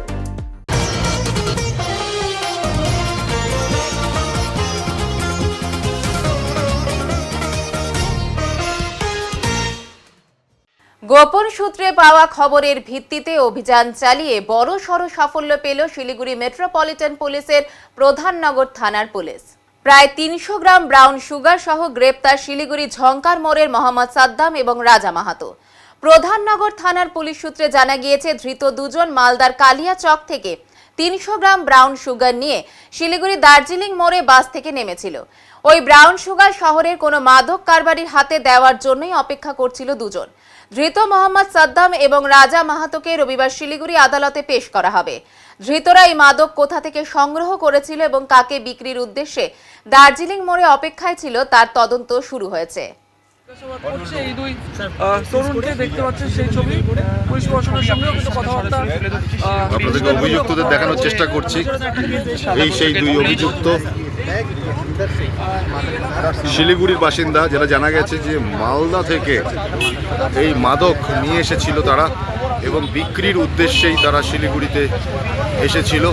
গোপন সূত্রে পাওয়া খবরের ভিত্তিতে অভিযান চালিয়ে বড়সড় সাফল্য পেল শিলিগুড়ি মেট্রোপলিটন পুলিশের প্রধাননগর থানার পুলিশ। প্রায় 300 গ্রাম ব্রাউন সুগার সহ গ্রেপ্তার শিলিগুড়ি ঝঙ্কার মোড়ের মোহাম্মদ সাদ্দাম এবং রাজা মাহাতো। প্রধাননগর থানার পুলিশ সূত্রে জানা গিয়েছে, ধৃত দুজন মালদার কালিয়া চক থেকে 300 গ্রাম ব্রাউন সুগার নিয়ে শিলিগুড়ি দার্জিলিং মোড়ে বাস থেকে নেমেছিল। ওই ব্রাউন সুগার শহরের কোনো মাদক কারবারির হাতে দেওয়ার জন্যই অপেক্ষা করছিল দুজন। ধৃত মোহাম্মদ সাদ্দাম এবং রাজা মাহাতোকে রবিবার শিলিগুড়ি আদালতে পেশ করা হবে। ধৃতরা এই মাদক কোথা থেকে সংগ্রহ করেছিল এবং কাকে বিক্রির উদ্দেশ্যে দার্জিলিং মোড়ে অপেক্ষায় ছিল তার তদন্ত শুরু হয়েছে। এই দুই তরুণকে দেখতে পাচ্ছেন, সেই ছবি পুলিশ প্রশাসনের সঙ্গেও কিন্তু কথাবার্তা আপনাদেরকে অভিযুক্তদের দেখানোর চেষ্টা করছি। এই সেই দুই অভিযুক্ত শিলিগুড়ির বাসিন্দা, যারা জানা গেছে যে মালদা থেকে এই মাদক নিয়ে এসেছিল তারা, এবং বিক্রির উদ্দেশ্যেই তারা শিলিগুড়িতে এসেছিল।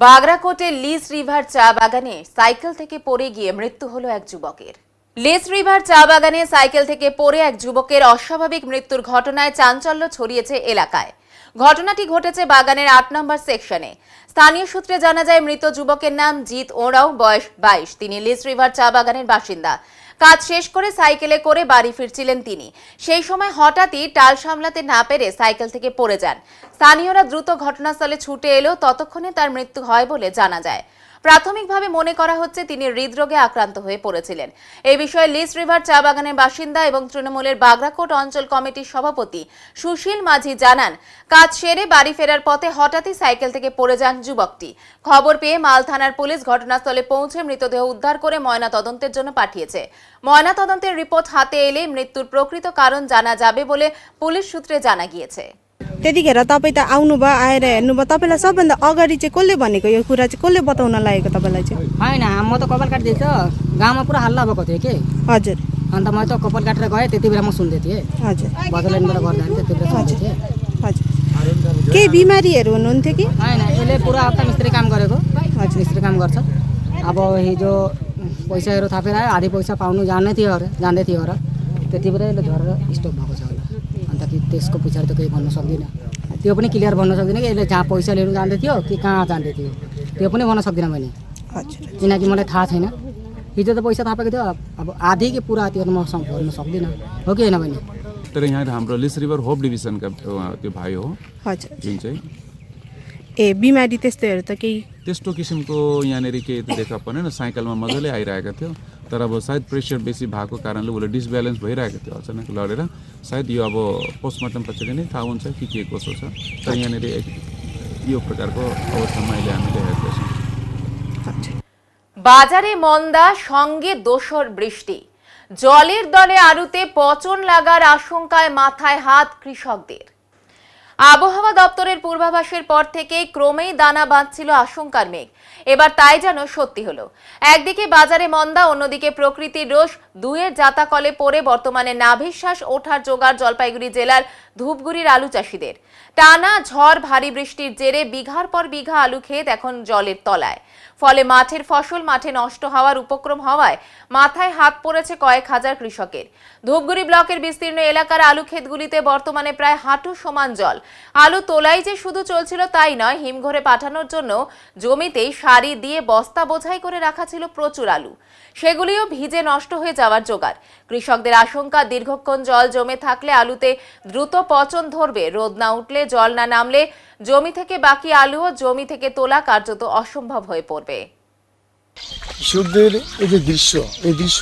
বাগরাকোটের লিস রিভার চা বাগানে সাইকেল থেকে পড়ে গিয়ে মৃত্যু হলো এক যুবকের। লিস রিভার চা বাগানে সাইকেল থেকে পড়ে এক যুবকের অস্বাভাবিক মৃত্যুর ঘটনায় চাঞ্চল্য ছড়িয়েছে এলাকায়। ঘটনাটি ঘটেছে বাগানের 8 নম্বর সেকশনে। স্থানীয় সূত্রে জানা যায়, মৃত যুবকের নাম জিৎ ওরাও, বয়স 22। তিনি লিস রিভার চা বাগানের বাসিন্দা। কাজ শেষ করে সাইকেলে করে বাড়ি ফিরছিলেন তিনি। সেই সময় হঠাৎই টাল সামলাতে না পেরে সাইকেল থেকে পড়ে যান। স্থানীয়রা দ্রুত ঘটনাস্থলে ছুটে এলেও ততক্ষণে তার মৃত্যু হয় বলে জানা যায়। প্রাথমিকভাবে মনে করা হচ্ছে তিনি হৃদরোগে আক্রান্ত হয়ে পড়েছিলেন। এই বিষয়ে লিস রিভার চা বাগানের বাসিন্দা এবং তৃণমূলের বাগরাকোট অঞ্চল কমিটির সভাপতি সুশীল মাঝি জানান, কাজ সেরে বাড়ি ফেরার পথে হঠাৎই সাইকেল থেকে পড়ে যান যুবকটি। খবর পেয়ে মাল থানার পুলিশ ঘটনাস্থলে পৌঁছে মৃতদেহ উদ্ধার করে ময়না তদন্তের জন্য পাঠিয়েছে। ময়না তদন্তের রিপোর্ট হাতে এলে মৃত্যুর প্রকৃত কারণ জানা যাবে বলে পুলিশ সূত্রে জানা গিয়েছে। त्यतिखेर तपाईँ त आउनुभयो, आएर हेर्नुभयो, तपाईँलाई सबभन्दा अगाडि चाहिँ कसले भनेको यो कुरा चाहिँ कसले बताउन लागेको तपाईँलाई चाहिँ? होइन, म त कपाल काट्दै थियो, गाउँमा पुरा हल्ला भएको थियो कि। हजुर। अन्त म त कपाल काटेर गएँ, त्यति बेला म सुन्दै थिएँ। हजुर। बजारलाइनबाट गर्दा त्यति बेला सुन्दै थिएँ। हजुर। केही बिमारीहरू हुनुहुन्थ्यो कि? होइन, यसले पुरा हप्ता मिस्त्री काम गरेको। हजुर, मिस्त्री काम गर्छ। अब हिजो पैसाहरू थापेर आयो, आधी पैसा पाउनु जान्दै थियो र त्यति बेला यसले झरेर स्टप भएको छ होला। अन्त कि त्यसको पछाडि त केही भन्न सक्दिनँ, त्यो पनि क्लियर भन्न सक्दिनँ कि यसले जहाँ पैसा लिनु जाँदै थियो कि कहाँ जाँदै थियो, त्यो पनि भन्न सक्दिनँ मैले। किनकि मलाई थाहा छैन। हिजो त पैसा थापेको थियो, अब आधी कि पुरा त्यो म भन्न सक्दिनँ, हो कि होइन बहिनी? तर यहाँ हाम्रो लिस रिभर होप डिभिजनका त्यो भाइ हो जुन चाहिँ ए बिमारी त्यस्तोहरू त केही त्यस्तो किसिमको यहाँनिर केही त देखा परेन। साइकलमा मजाले आइरहेको थियो, तर अब सायद प्रेसर बेसी भएको कारणले उसले डिसब्यालेन्स भइरहेको थियो, अचानक लडेर। सायद यो अब पोस्टमार्टम पछाडि नै थाहा हुन्छ कि के कसो छ। तर यहाँनिर यो प्रकारको अवस्थामा अहिले हामीले हेरेका छौँ। বাজারে মন্দা, সঙ্গে দোসর বৃষ্টি, জলের দলে আলুতে পচন লাগার আশঙ্কায় মাথায় হাত কৃষকদের। আবহাওয়া দপ্তরের পূর্বাভাসের পর থেকেই ক্রমেই দানা বাঁধছিল আশঙ্কার মেঘ। এবার তাই যেন সত্যি হলো। একদিকে বাজারে মন্দা, অন্যদিকে প্রকৃতির রোষ, দুয়ের জাতাকলে পড়ে বর্তমানে নাভিশ্বাস ওঠার জোগাড় জলপাইগুড়ি জেলার ধূপগুড়ির আলু চাষিদের। টানা ঝড়, ভারী বৃষ্টির জেরে বিঘার পর বিঘা আলু ক্ষেত এখন জলের তলায়। ফলে মাঠের ফসল মাঠে নষ্ট হওয়ার উপক্রম হওয়ায় মাথায় হাত পড়েছে কয়েক হাজার কৃষকের। ধূপগুড়ি ব্লকের বিস্তীর্ণ এলাকার আলু ক্ষেতগুলিতে বর্তমানে প্রায় হাঁটু সমান জল। আলু তোলাই যে শুধু চলছিল তাই নয়, হিমঘরে পাঠানোর জন্য জমিতেই সারি দিয়ে বস্তা বোঝাই করে রাখা ছিল প্রচুর আলু, সেগুলিও ভিজে নষ্ট হয়ে যাওয়ার জোগাড়। কৃষকদের আশঙ্কা, দীর্ঘক্ষণ জল জমে থাকলে আলুতে দ্রুত পচন ধরবে। রোদ না উঠলে, জল না নামলে জমি থেকে বাকি আলুও জমি থেকে তোলা কার্যত অসম্ভব হয়ে পড়বে। কৃষকদের এই যে দৃশ্য, এই দৃশ্য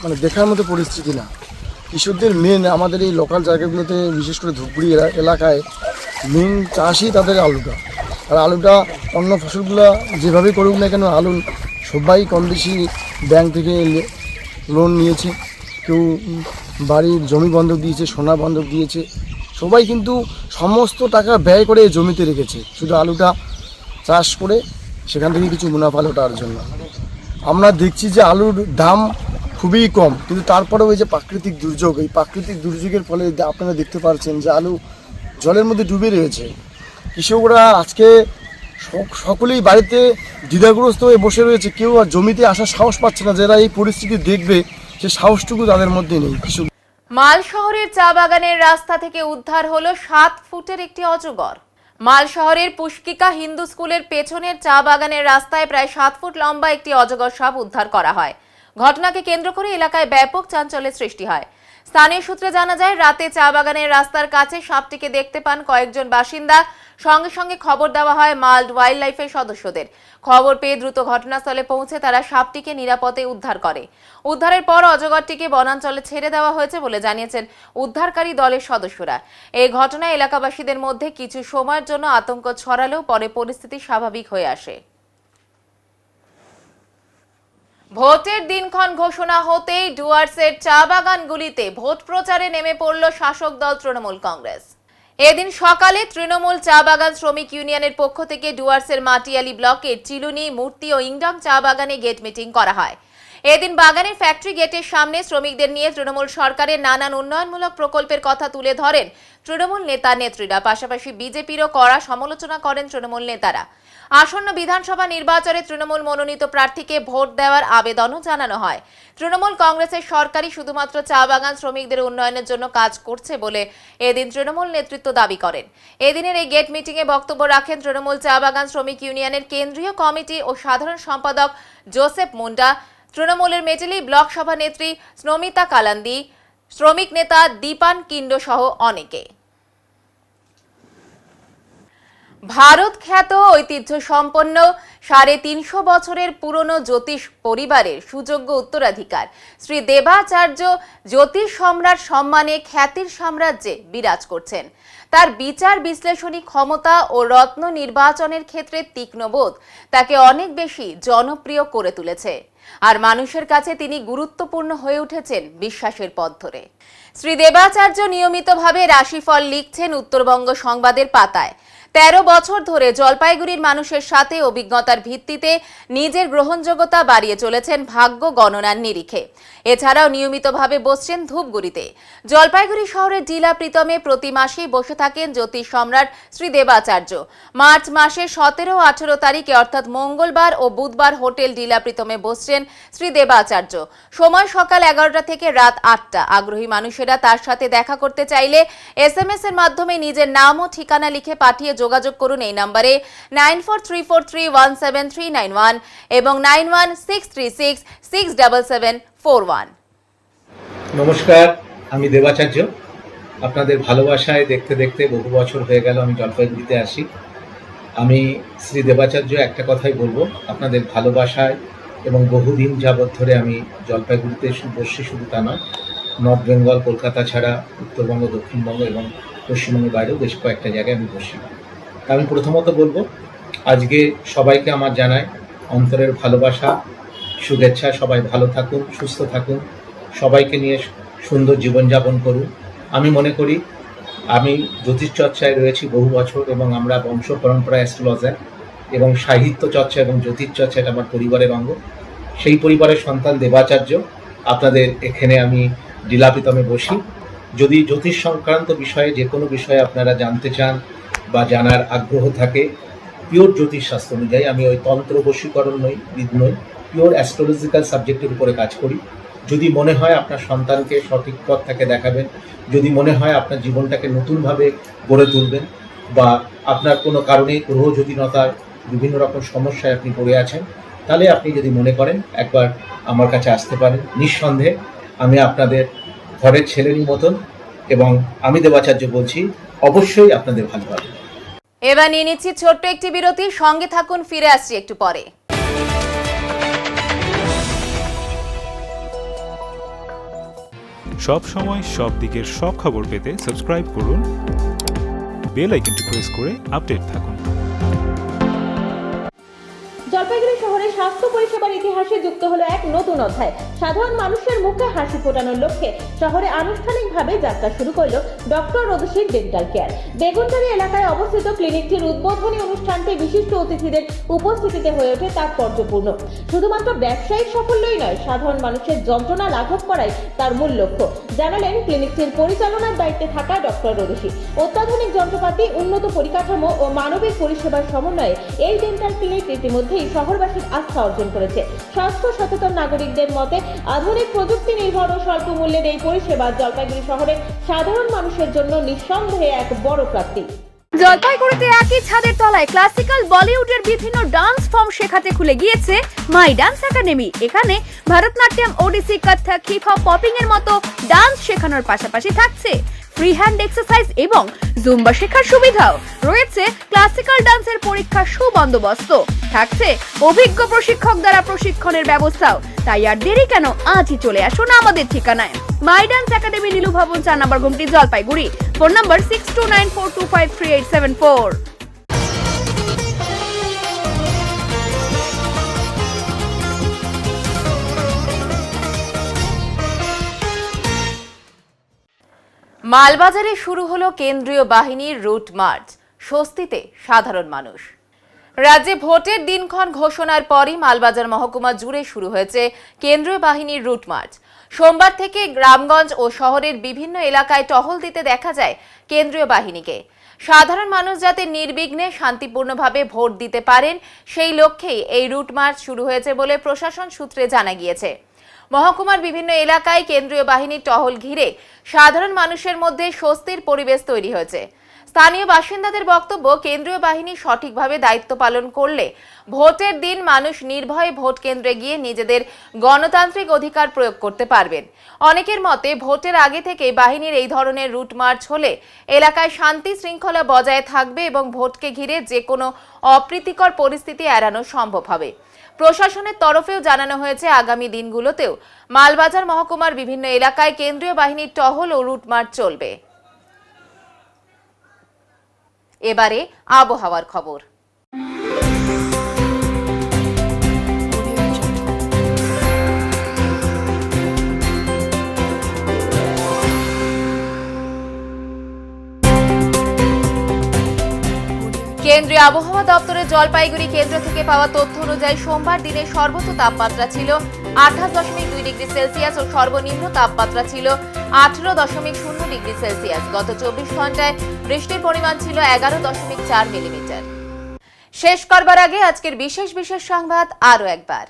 মানে দেখার মতো পরিস্থিতি না। কৃষকদের মেন আমাদের এই লোকাল জায়গাগুলোতে, বিশেষ করে ধূপগুড়ি এলাকায় মেন চাষই তাদের আলুটা। আর আলুটা অন্য ফসলগুলো যেভাবে করুক না কেন, আলু সবাই কম বেশি ব্যাংক থেকে লোন নিয়েছে, কেউ বাড়ির জমি বন্ধক দিয়েছে, সোনা বন্ধক দিয়েছে, সবাই কিন্তু সমস্ত টাকা ব্যয় করে জমিতে রেখেছে শুধু আলুটা চাষ করে সেখান থেকে কিছু মুনাফা লোটার জন্য। আমরা দেখছি যে আলুর দাম খুবই কম, কিন্তু তারপরেও এই যে প্রাকৃতিক দুর্যোগ, এই প্রাকৃতিক দুর্যোগের ফলে আপনারা দেখতে পাচ্ছেন যে আলু জলের মধ্যে ডুবে রয়েছে। কৃষকরা আজকে সকলেই বাড়িতে দ্বিধাগ্রস্ত হয়ে বসে রয়েছে, কেউ আর জমিতে আসার সাহস পাচ্ছে না। যারা এই পরিস্থিতি দেখবে সে সাহসটুকু তাদের মধ্যে নেই। কৃষক মাল শহরের চা বাগানের রাস্তা থেকে উদ্ধার হলো 7 ফুটের একটি অজগর। মাল শহরের পুষ্কিকা হিন্দু স্কুলের পেছনের চা বাগানের রাস্তায় প্রায় 7 ফুট লম্বা একটি অজগর সাপ উদ্ধার করা হয়। ঘটনাকে কেন্দ্র করে এলাকায় ব্যাপক চাঞ্চল্যের সৃষ্টি হয়। স্থানীয় সূত্রে জানা যায়, রাতে চা বাগানের রাস্তার কাছে সাপটিকে দেখতে পান কয়েকজন বাসিন্দা। সঙ্গে সঙ্গে খবর দেওয়া হয় মাল্ড ওয়াইল্ড লাইফের সদস্যদের। খবর পেয়ে দ্রুত ঘটনাস্থলে পৌঁছে তারা সাপটিকে নিরাপদে উদ্ধার করে। উদ্ধারের পর অজগরটিকে বনাঞ্চলে ছেড়ে দেওয়া হয়েছে বলে জানিয়েছেন উদ্ধারকারী দলের সদস্যরা। এই ঘটনায় এলাকাবাসীদের মধ্যে কিছু সময়ের জন্য আতঙ্ক ছড়ালেও পরে পরিস্থিতি স্বাভাবিক হয়ে আসে। ভোটের দিনক্ষণ ঘোষণা হতেই ডুয়ার্সের চা বাগানগুলিতে ভোট প্রচারে নেমে পড়ল শাসক দল তৃণমূল কংগ্রেস। এদিন সকালে তৃণমূল চা বাগান শ্রমিক ইউনিয়নের পক্ষ থেকে ডুয়ার্সের মাটিয়ালি ব্লকের চিলুনি, মূর্তি ও ইংডং চা বাগানে গেট মিটিং করা হয়। এদিন বাগানের ফ্যাক্টরি গেটের সামনে শ্রমিকদের নিয়ে তৃণমূল সরকারের নানান উন্নয়নমূলক প্রকল্পের কথা তুলে ধরেন তৃণমূল নেতা নেত্রীরা। পাশাপাশি বিজেপিরও কড়া সমালোচনা করেন তৃণমূল নেতারা। আসন্ন বিধানসভা নির্বাচনে তৃণমূল মনোনীত প্রার্থীকে ভোট দেওয়ার আবেদনও জানানো হয়। তৃণমূল কংগ্রেসের সরকারই শুধুমাত্র চা বাগান শ্রমিকদের উন্নয়নের জন্য কাজ করছে বলে এদিন তৃণমূল নেতৃত্ব দাবি করেন। এদিনের এই গেট মিটিংয়ে বক্তব্য রাখেন তৃণমূল চা বাগান শ্রমিক ইউনিয়নের কেন্দ্রীয় কমিটি ও সাধারণ সম্পাদক জোসেফ মুন্ডা, তৃণমূলের মেটেলি ব্লক সভানেত্রী স্নমিতা কালান্দি, শ্রমিক নেতা দীপান কিন্ডো সহ অনেকে। ভারত খ্যাত ঐতিহ্য সম্পন্ন 350 বছরের পুরনো জ্যোতিষ পরিবারের সুযোগ্য উত্তরাধিকার শ্রী দেবাচার্য জ্যোতিষ সম্রাট সম্মানে খ্যাতির সাম্রাজ্যে বিরাজ করছেন। তার বিচার বিশ্লেষণী ক্ষমতা ও রত্ন নির্বাচনের ক্ষেত্রে তীক্ষ্ণবোধ তাকে অনেক বেশি জনপ্রিয় করে তুলেছে, আর মানুষের কাছে তিনি গুরুত্বপূর্ণ হয়ে উঠেছেন বিশ্বাসের পথ ধরে। শ্রী দেবাচার্য নিয়মিতভাবে রাশিফল লিখছেন উত্তরবঙ্গ সংবাদের পাতায়। 13 বছর ধরে জলপাইগুড়ির মানুষের সাথে অভিজ্ঞতার ভিত্তিতে নিজের গ্রহণযোগ্যতা বাড়িয়ে চলেছেন ভাগ্য গণনার নিরিখে। এছাড়াও নিয়মিতভাবে বসছেন ধূপগুড়িতে। জলপাইগুড়ি শহরের ডিলা প্রীতমে প্রতি মাসেই বসে থাকেন জ্যোতিষ সম্রাট শ্রী দেবাচার্য। মার্চ মাসে 17 ও 18 তারিখে অর্থাৎ মঙ্গলবার ও বুধবার হোটেল ডিলা প্রীতমে বসছেন শ্রী দেবাচার্য। সময় সকাল 11টা থেকে রাত 8টা। আগ্রহী মানুষেরা তার সাথে দেখা করতে চাইলে SMS এর মাধ্যমে নিজের নাম ও ঠিকানা লিখে পাঠিয়ে যোগাযোগ করুন এই নম্বরে 9434317391 এবং 9163667741। নমস্কার, আমি দেবাচার্য। আপনাদের ভালোবাসায় দেখতে দেখতে বহু বছর হয়ে গেল আমি জলপাইগুড়িতে আসি। আমি শ্রী দেবাচার্য একটা কথাই বলবো, আপনাদের ভালোবাসায় এবং বহুদিন যাবৎ ধরে আমি জলপাইগুড়িতে বসছি, শুধু তা নয়, নর্থ বেঙ্গল, কলকাতা ছাড়া উত্তরবঙ্গ, দক্ষিণবঙ্গ এবং পশ্চিমবঙ্গের বাইরেও বেশ কয়েকটা জায়গায় আমি বসি। আমি প্রথমত বলবো, আজকে সবাইকে আমার জানাই অন্তরের ভালোবাসা, শুভেচ্ছা। সবাই ভালো থাকুন, সুস্থ থাকুন, সবাইকে নিয়ে সুন্দর জীবনযাপন করুন। আমি মনে করি আমি জ্যোতিষ চর্চায় রয়েছি বহু বছর এবং আমরা বংশ পরম্পরা অ্যাস্ট্রোলজার এবং সাহিত্য চর্চা এবং জ্যোতিষ চর্চা এটা আমার পরিবারের অঙ্গ। সেই পরিবারের সন্তান দেবাচার্য। আপনাদের এখানে আমি ডিলাপিতমে বসি। যদি জ্যোতিষ সংক্রান্ত বিষয়ে যে কোনো বিষয়ে আপনারা জানতে চান বা জানার আগ্রহ থাকে, পিওর জ্যোতিষ শাস্ত্র অনুযায়ী, আমি ওই তন্ত্র বশীকরণ নই, পিওর অ্যাস্ট্রোলজিক্যাল সাবজেক্টের উপরে কাজ করি। যদি মনে হয় আপনার সন্তানকে সঠিক পথ থেকে দেখাবেন, যদি মনে হয় আপনার জীবনটাকে নতুনভাবে গড়ে তুলবেন, বা আপনার কোনো কারণে গ্রহ জ্যোতিনতার বিভিন্ন রকম সমস্যায় আপনি পড়ে আছেন, তাহলে আপনি যদি মনে করেন একবার আমার কাছে আসতে পারেন। নিঃসন্দেহে আমি আপনাদের ঘরের ছেলেরই মতন, এবং আমি দেবাচার্য বলছি, অবশ্যই আপনাদের ভালো হবে। এবার নিয়ে নিচ্ছি ছোট্ট একটি বিরতি, সঙ্গে থাকুন, ফিরে আসছি একটু পরে। সব সময় সব দিকের সব খবর পেতে সাবস্ক্রাইব করুন, বেল আইকনটি প্রেস করে আপডেট থাকুন। জলপাইগুড়ি শহরে স্বাস্থ্য পরিষেবার ইতিহাসে যুক্ত হলো এক নতুন অধ্যায়। সাধারণ মানুষের মুখে হাসি ফোটানোর লক্ষ্যে শহরে আনুষ্ঠানিকভাবে যাত্রা শুরু করলো ডক্টর রোদসির ডেন্টাল কেয়ার। বেগুনটারি এলাকায় অবস্থিত ক্লিনিকটির উদ্বোধনী অনুষ্ঠানটি বিশিষ্ট অতিথিদের উপস্থিতিতে হয়ে ওঠে তাৎপর্যপূর্ণ। শুধুমাত্র ব্যবসায়িক সাফল্যই নয়, সাধারণ মানুষের যন্ত্রণা লাঘব করাই তার মূল লক্ষ্য, জানালেন ক্লিনিকটির পরিচালনার দায়িত্বে থাকা ডক্টর রোদসি। অত্যাধুনিক যন্ত্রপাতি, উন্নত পরিকাঠামো ও মানবিক পরিষেবার সমন্বয়ে এই ডেন্টাল ক্লিনিক ইতিমধ্যেই শহরবাসীর আস্থা অর্জন করেছে। স্বাস্থ্য সচেতন নাগরিকদের মতে আধুনিক প্রযুক্তি নির্ভর ও স্বল্প মূল্যের এই পরিষেবা জলপাইগুড়ি শহরে সাধারণ মানুষের জন্য নিঃসন্দেহে এক বড় প্রাপ্তি। জলপাইগুড়িতে একই ছাদের তলায় ক্লাসিক্যাল বলিউডের বিভিন্ন ডান্স ফর্ম শেখাতে খুলে গিয়েছে মাই ডান্স একাডেমি। এখানে ভারতনাট্যম, ওডিসি, কত্থক, হিপ হপ, পপিং এর মতো ডান্স শেখানোর পাশাপাশি থাকছে ফ্রি হ্যান্ড এক্সারসাইজ এবং জুম্বা শেখার সুবিধাও রয়েছে। ক্লাসিক্যাল ডান্সের পরীক্ষার সুবন্দোবস্ত থাকছে, অভিজ্ঞ প্রশিক্ষক দ্বারা প্রশিক্ষণের ব্যবস্থাও। তাই আর দেরি কেন, আজই চলে আসুন আমাদের ঠিকানায়, মাই ডান্স একাডেমি, নীলু ভবন, 4 নম্বর গুমটি, জলপাইগুড়ি। ফোন নম্বর 6294253874। মালবাজারে শুরু হলো কেন্দ্রীয় বাহিনীর রুট মার্চ, স্বস্তিতে সাধারণ মানুষ। রাজ্যে ভোটের দিনক্ষণ ঘোষণার পরই মালবাজার মহকুমা জুড়ে শুরু হয়েছে কেন্দ্রীয় বাহিনীর রুট মার্চ। সোমবার থেকে গ্রামগঞ্জ ও শহরের বিভিন্ন এলাকায় টহল দিতে দেখা যায় কেন্দ্রীয় বাহিনীকে। সাধারণ মানুষ যাতে নির্বিঘ্নে শান্তিপূর্ণভাবে ভোট দিতে পারেন, সেই লক্ষ্যেই এই রুট মার্চ শুরু হয়েছে বলে প্রশাসন সূত্রে জানা গিয়েছে। মহকুমার বিভিন্ন এলাকায় কেন্দ্রীয় বাহিনীর টহল ঘিরে সাধারণ মানুষের মধ্যে স্বস্তির পরিবেশ তৈরি হয়েছে। স্থানীয় বাসিন্দাদের বক্তব্য, কেন্দ্রীয় বাহিনী সঠিকভাবে দায়িত্ব পালন করলে ভোটের দিন মানুষ নির্ভয়ে ভোট কেন্দ্রে গিয়ে নিজেদের গণতান্ত্রিক অধিকার প্রয়োগ করতে পারবেন। অনেকের মতে, ভোটের আগে থেকে বাহিনীর এই ধরনের রুট মার্চ হলে এলাকায় শান্তি শৃঙ্খলা বজায় থাকবে এবং ভোটকে ঘিরে যে কোনো অপ্রীতিকর পরিস্থিতি এড়ানো সম্ভব হবে। প্রশাসনের তরফেও জানানো হয়েছে, আগামী দিনগুলোতেও মালবাজার মহকুমার বিভিন্ন এলাকায় কেন্দ্রীয় বাহিনীর টহল ও রুট মার্চ চলবে। এবারে আবহাওয়ার খবর। কেন্দ্রীয় আবহাওয়া দপ্তরের জলপাইগুড়ি কেন্দ্র থেকে পাওয়া তথ্য অনুযায়ী সোমবার দিনে সর্বোচ্চ তাপমাত্রা ছিল 28.2 ডিগ্রি সেলসিয়াস ও সর্বনিম্ন তাপমাত্রা ছিল 18.0 ডিগ্রি সেলসিয়াস। গত 24 ঘন্টায় বৃষ্টির পরিমাণ ছিল 11.4 মিলিমিটার। শেষ করবার আগে আজকের বিশেষ সংবাদ আরও একবার।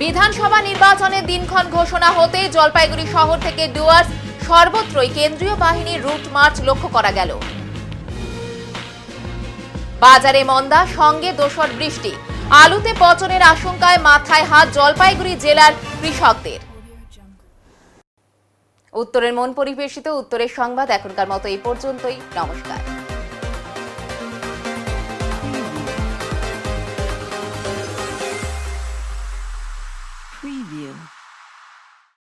বিধানসভা নির্বাচনের দিনক্ষণ ঘোষণা হতেই জলপাইগুড়ি শহর থেকে ডুয়ার্স সর্বত্রই কেন্দ্রীয় বাহিনীর রুট মার্চ লক্ষ্য করা গেল। বাজারে মন্দা, সঙ্গে দোসর বৃষ্টি, আলুতে পচনের আশঙ্কায় মাথায় হাত জলপাইগুড়ি জেলার কৃষকদের। উত্তরের মন পরিবেশিত উত্তরের সংবাদ এখনকার মতো এই পর্যন্তই। নমস্কার।